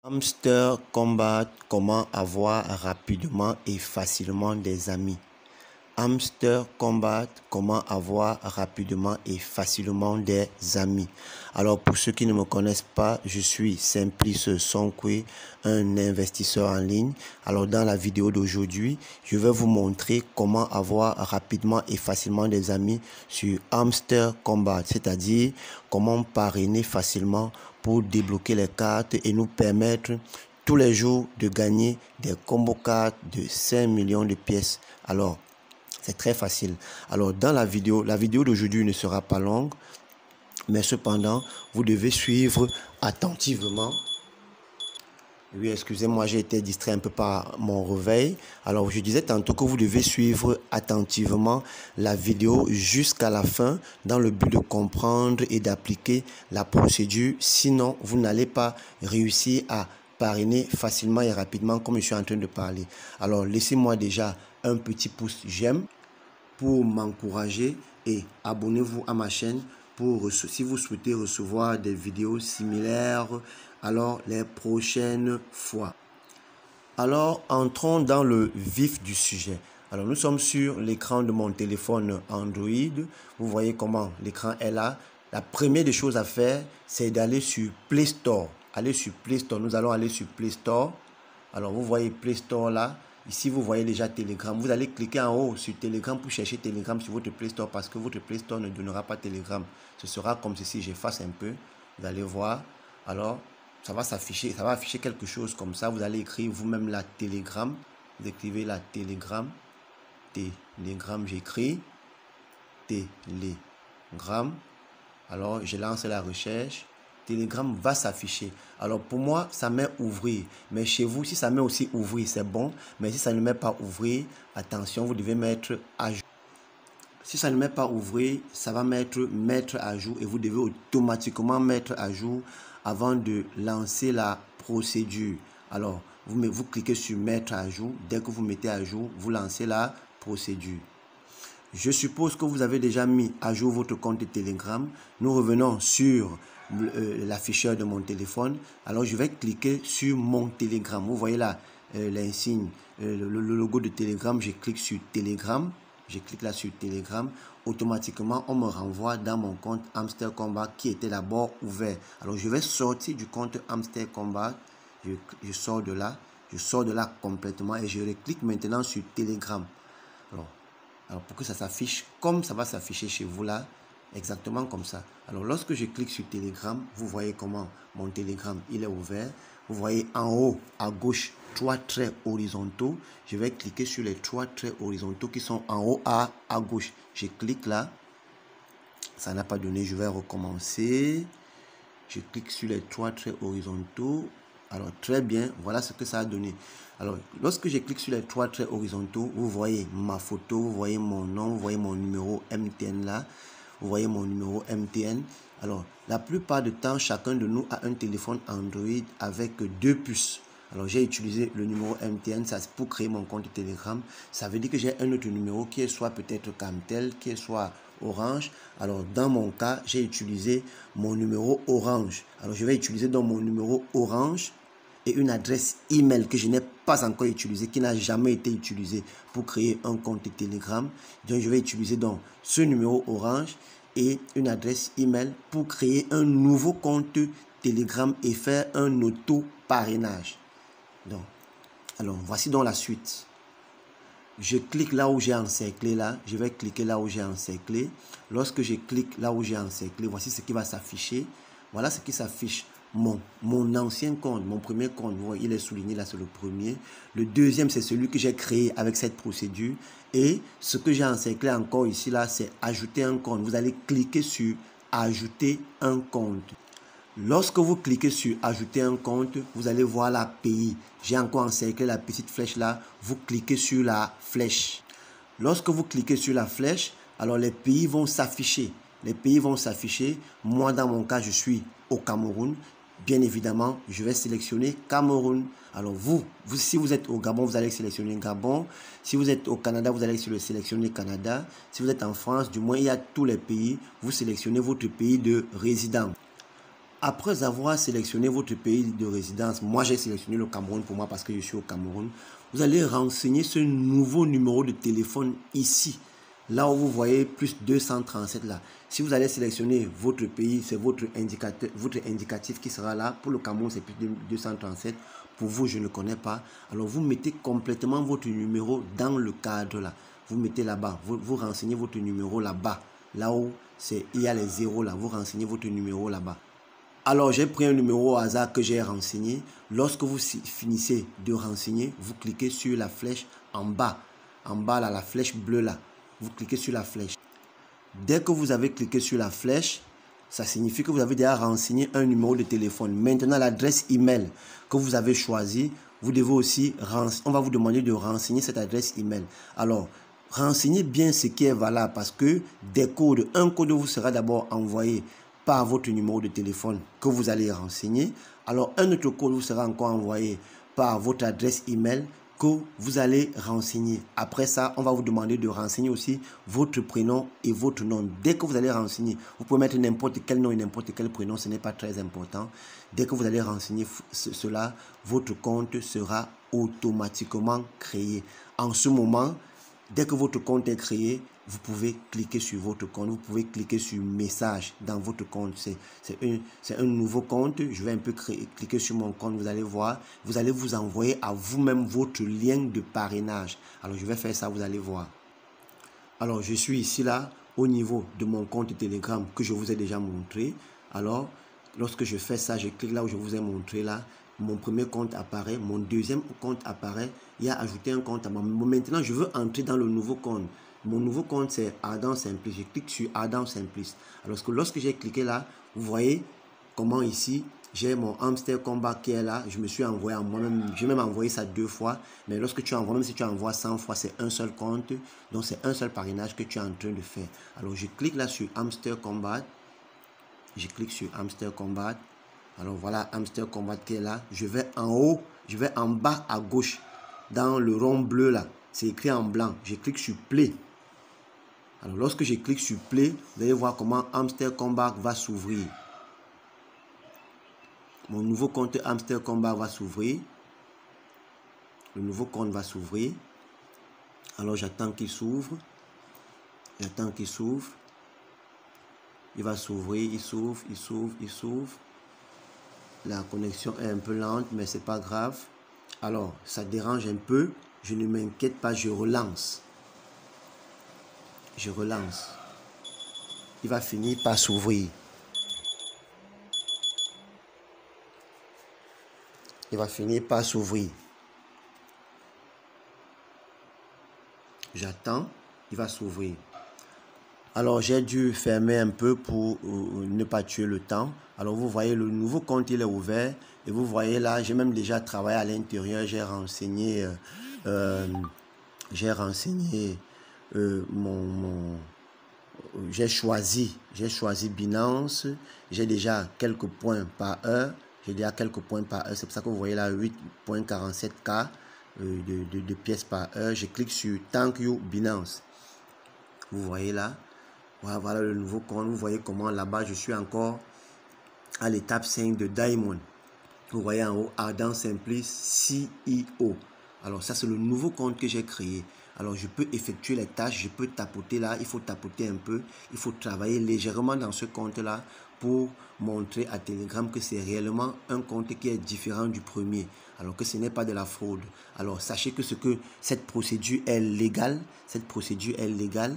Hamster Combat, comment avoir rapidement et facilement des amis. Hamster Combat, comment avoir rapidement et facilement des amis. Alors pour ceux qui ne me connaissent pas, je suis Simplice Sonkwe, un investisseur en ligne. Alors dans la vidéo d'aujourd'hui, je vais vous montrer comment avoir rapidement et facilement des amis sur Hamster Combat, c'est-à-dire comment parrainer facilement pour débloquer les cartes et nous permettre tous les jours de gagner des combo cartes de 5 millions de pièces. Alors, c'est très facile. Alors, dans la vidéo d'aujourd'hui ne sera pas longue, mais cependant, vous devez suivre attentivement. Oui, excusez-moi, j'ai été distrait un peu par mon réveil. Alors, je disais tantôt que vous devez suivre attentivement la vidéo jusqu'à la fin dans le but de comprendre et d'appliquer la procédure. Sinon, vous n'allez pas réussir à parrainer facilement et rapidement comme je suis en train de parler. Alors, laissez-moi déjà un petit pouce j'aime pour m'encourager et abonnez-vous à ma chaîne pour si vous souhaitez recevoir des vidéos similaires alors les prochaines fois. Alors entrons dans le vif du sujet. Alors nous sommes sur l'écran de mon téléphone Android. Vous voyez comment l'écran est là. La première des choses à faire, c'est d'aller sur Play Store. Aller sur Play Store. Nous allons aller sur Play Store. Alors vous voyez Play Store là. Ici, vous voyez déjà Telegram. Vous allez cliquer en haut sur Telegram pour chercher Telegram sur votre Play Store parce que votre Play Store ne donnera pas Telegram. Ce sera comme ceci. J'efface un peu. Vous allez voir. Alors, ça va s'afficher. Ça va afficher quelque chose comme ça. Vous allez écrire vous-même la Telegram. Vous écrivez la Telegram. Telegram, j'écris. Telegram. Alors, je lance la recherche. Telegram va s'afficher. Alors pour moi, ça met ouvrir. Mais chez vous, si ça met aussi ouvrir, c'est bon. Mais si ça ne met pas ouvrir, attention, vous devez mettre à jour. Si ça ne met pas ouvrir, ça va mettre à jour et vous devez automatiquement mettre à jour avant de lancer la procédure. Alors, vous cliquez sur mettre à jour. Dès que vous mettez à jour, vous lancez la procédure. Je suppose que vous avez déjà mis à jour votre compte Telegram. Nous revenons sur l'afficheur de mon téléphone. Alors, je vais cliquer sur mon Telegram. Vous voyez là l'insigne, le logo de Telegram. Je clique sur Telegram. Je clique là sur Telegram. Automatiquement, on me renvoie dans mon compte Hamster Combat qui était d'abord ouvert. Alors, je vais sortir du compte Hamster Combat. Je sors de là. Je sors de là complètement et je clique maintenant sur Telegram. Alors, pour que ça s'affiche comme ça va s'afficher chez vous là, exactement comme ça. Alors, lorsque je clique sur Telegram, vous voyez comment mon Telegram, il est ouvert. Vous voyez en haut, à gauche, 3 traits horizontaux. Je vais cliquer sur les 3 traits horizontaux qui sont en haut à gauche. Je clique là. Ça n'a pas donné, je vais recommencer. Je clique sur les 3 traits horizontaux. Alors, très bien, voilà ce que ça a donné. Alors, lorsque je clique sur les 3 traits horizontaux, vous voyez ma photo, vous voyez mon nom, vous voyez mon numéro MTN là. Vous voyez mon numéro MTN. Alors, la plupart du temps, chacun de nous a un téléphone Android avec 2 puces. Alors, j'ai utilisé le numéro MTN ça, pour créer mon compte Telegram. Ça veut dire que j'ai un autre numéro qui est soit peut-être Camtel, qui est soit Orange. Alors, dans mon cas, j'ai utilisé mon numéro Orange. Alors, je vais utiliser donc mon numéro Orange et une adresse email que je n'ai pas encore utilisée, qui n'a jamais été utilisée pour créer un compte Telegram. Donc, je vais utiliser donc ce numéro Orange et une adresse email pour créer un nouveau compte Telegram et faire un auto-parrainage. Donc, alors, voici donc la suite. Je clique là où j'ai encerclé là. Je vais cliquer là où j'ai encerclé. Lorsque je clique là où j'ai encerclé, voici ce qui va s'afficher. Voilà ce qui s'affiche. Mon ancien compte, mon premier compte, vous voyez, il est souligné là, c'est le premier. Le deuxième, c'est celui que j'ai créé avec cette procédure. Et ce que j'ai encerclé encore ici, là, c'est ajouter un compte. Vous allez cliquer sur ajouter un compte. Lorsque vous cliquez sur ajouter un compte, vous allez voir la pays. J'ai encore encerclé la petite flèche là. Vous cliquez sur la flèche. Lorsque vous cliquez sur la flèche, alors les pays vont s'afficher. Les pays vont s'afficher. Moi, dans mon cas, je suis au Cameroun. Bien évidemment, je vais sélectionner Cameroun. Alors si vous êtes au Gabon, vous allez sélectionner Gabon. Si vous êtes au Canada, vous allez sélectionner Canada. Si vous êtes en France, du moins, il y a tous les pays. Vous sélectionnez votre pays de résidence. Après avoir sélectionné votre pays de résidence, moi j'ai sélectionné le Cameroun pour moi parce que je suis au Cameroun, vous allez renseigner ce nouveau numéro de téléphone ici. Là où vous voyez plus 237 là. Si vous allez sélectionner votre pays, c'est votre indicatif qui sera là. Pour le Cameroun, c'est plus 237. Pour vous, je ne connais pas. Alors, vous mettez complètement votre numéro dans le cadre là. Vous mettez là-bas. Vous renseignez votre numéro là-bas. Là où il y a les zéros là. Vous renseignez votre numéro là-bas. Alors, j'ai pris un numéro au hasard que j'ai renseigné. Lorsque vous finissez de renseigner, vous cliquez sur la flèche en bas. En bas, là, la flèche bleue là. Vous cliquez sur la flèche. Dès que vous avez cliqué sur la flèche, ça signifie que vous avez déjà renseigné un numéro de téléphone. Maintenant, l'adresse email que vous avez choisie, vous devez aussi, on va vous demander de renseigner cette adresse email. Alors, renseignez bien ce qui est valable parce que des codes, un code vous sera d'abord envoyé par votre numéro de téléphone que vous allez renseigner. Alors, un autre code vous sera encore envoyé par votre adresse email que vous allez renseigner. Après ça, on va vous demander de renseigner aussi votre prénom et votre nom. Dès que vous allez renseigner, vous pouvez mettre n'importe quel nom et n'importe quel prénom, ce n'est pas très important. Dès que vous allez renseigner cela, votre compte sera automatiquement créé. En ce moment, dès que votre compte est créé, vous pouvez cliquer sur votre compte, vous pouvez cliquer sur message dans votre compte. C'est un nouveau compte. Je vais un peu cliquer sur mon compte, vous allez voir. Vous allez vous envoyer à vous-même votre lien de parrainage. Alors, je vais faire ça, vous allez voir. Alors, je suis ici là, au niveau de mon compte Telegram que je vous ai déjà montré. Alors, lorsque je fais ça, je clique là où je vous ai montré là. Mon premier compte apparaît, mon deuxième compte apparaît. Il y a ajouté un compte à moi. Maintenant, je veux entrer dans le nouveau compte. Mon nouveau compte, c'est Adam Simpliste. Je clique sur Adam Simpliste. Alors, lorsque j'ai cliqué là, vous voyez comment ici, j'ai mon hamster combat qui est là. Je me suis envoyé à moi-même. J'ai même envoyé ça 2 fois. Mais lorsque tu envoies, même si tu envoies 100 fois, c'est un seul compte. Donc, c'est un seul parrainage que tu es en train de faire. Alors, je clique là sur hamster combat. Je clique sur hamster combat. Alors, voilà hamster combat qui est là. Je vais en haut, je vais en bas à gauche. Dans le rond bleu là, c'est écrit en blanc. Je clique sur play. Alors, lorsque je clique sur play, vous allez voir comment Hamster Combat va s'ouvrir. Mon nouveau compte Hamster Combat va s'ouvrir. Le nouveau compte va s'ouvrir. Alors, j'attends qu'il s'ouvre. J'attends qu'il s'ouvre. Il va s'ouvrir, il s'ouvre, il s'ouvre, il s'ouvre. La connexion est un peu lente, mais c'est pas grave. Alors, ça dérange un peu. Je ne m'inquiète pas, je relance. Je relance. Il va finir par s'ouvrir. Il va finir par s'ouvrir. J'attends. Il va s'ouvrir. Alors, j'ai dû fermer un peu pour ne pas tuer le temps. Alors, vous voyez, le nouveau compte, il est ouvert. Et vous voyez là, j'ai même déjà travaillé à l'intérieur. J'ai renseigné, j'ai choisi Binance. J'ai déjà quelques points par heure. C'est pour ça que vous voyez là 8,47K de pièces par heure. Je clique sur Thank You Binance. Vous voyez là. Voilà le nouveau compte. Vous voyez comment là-bas, je suis encore à l'étape 5 de Diamond. Vous voyez en haut, Adam Simpliste CEO. Alors ça, c'est le nouveau compte que j'ai créé. Alors je peux effectuer les tâches, je peux tapoter là. Il faut tapoter un peu. Il faut travailler légèrement dans ce compte-là pour montrer à Telegram que c'est réellement un compte qui est différent du premier. Alors que ce n'est pas de la fraude. Alors sachez que cette procédure est légale. Cette procédure est légale.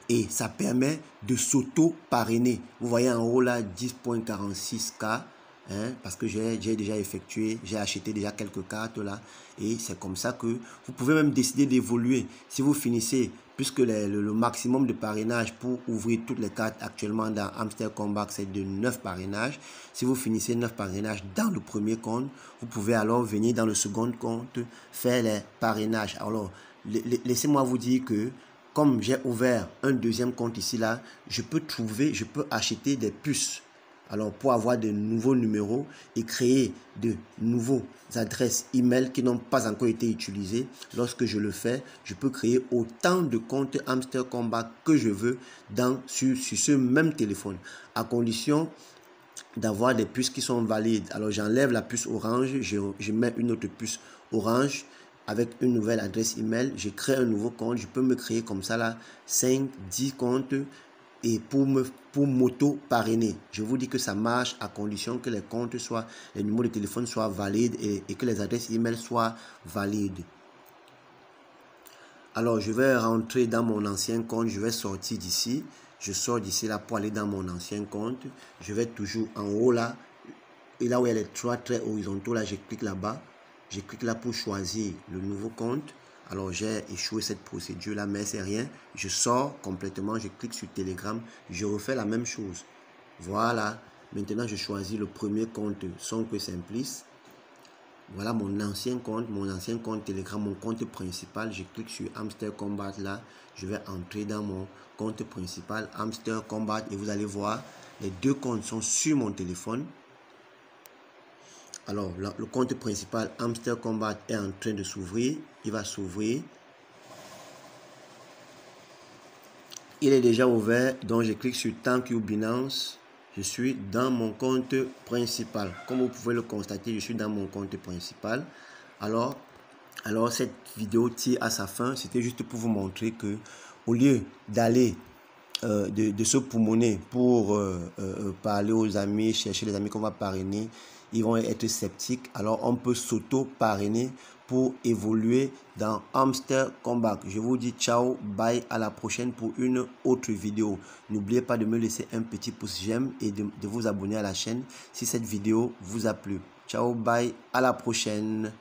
Et ça permet de s'auto-parrainer. Vous voyez en haut là 10,46K. Parce que j'ai déjà effectué, j'ai acheté déjà quelques cartes là. Et c'est comme ça que vous pouvez même décider d'évoluer. Si vous finissez, puisque le maximum de parrainage pour ouvrir toutes les cartes actuellement dans Hamster Combat, c'est de 9 parrainages. Si vous finissez 9 parrainages dans le premier compte, vous pouvez alors venir dans le second compte faire les parrainages. Alors, laissez-moi vous dire que comme j'ai ouvert un deuxième compte ici là, je peux acheter des puces. Alors pour avoir de nouveaux numéros et créer de nouveaux adresses email qui n'ont pas encore été utilisées, lorsque je le fais, je peux créer autant de comptes Hamster Combat que je veux sur ce même téléphone, à condition d'avoir des puces qui sont valides. Alors j'enlève la puce orange, je mets une autre puce orange avec une nouvelle adresse email, je crée un nouveau compte, je peux me créer comme ça là 5, 10 comptes et pour m'auto-parrainer. Je vous dis que ça marche à condition que les comptes soient, les numéros de téléphone soient valides et que les adresses email soient valides. Alors je vais rentrer dans mon ancien compte, je vais sortir d'ici. Je sors d'ici là pour aller dans mon ancien compte. Je vais toujours en haut là. Et là où il y a les 3 traits horizontaux, là je clique là-bas. Je clique là pour choisir le nouveau compte. Alors j'ai échoué cette procédure là, mais c'est rien. Je sors complètement, je clique sur Telegram. Je refais la même chose. Voilà. Maintenant je choisis le premier compte Sonko Simplice. Voilà mon ancien compte Telegram, mon compte principal. Je clique sur Hamster Combat là. Je vais entrer dans mon compte principal, Hamster Combat. Et vous allez voir, les deux comptes sont sur mon téléphone. Alors, le compte principal, Hamster Combat, est en train de s'ouvrir. Il va s'ouvrir. Il est déjà ouvert. Donc, je clique sur Thank you Binance. Je suis dans mon compte principal. Comme vous pouvez le constater, je suis dans mon compte principal. Alors cette vidéo tire à sa fin. C'était juste pour vous montrer que au lieu d'aller de se poumonner pour parler aux amis, chercher les amis qu'on va parrainer, ils vont être sceptiques. Alors on peut s'auto-parrainer pour évoluer dans Hamster Combat. Je vous dis ciao, bye, à la prochaine pour une autre vidéo. N'oubliez pas de me laisser un petit pouce j'aime et de vous abonner à la chaîne si cette vidéo vous a plu. Ciao, bye, à la prochaine.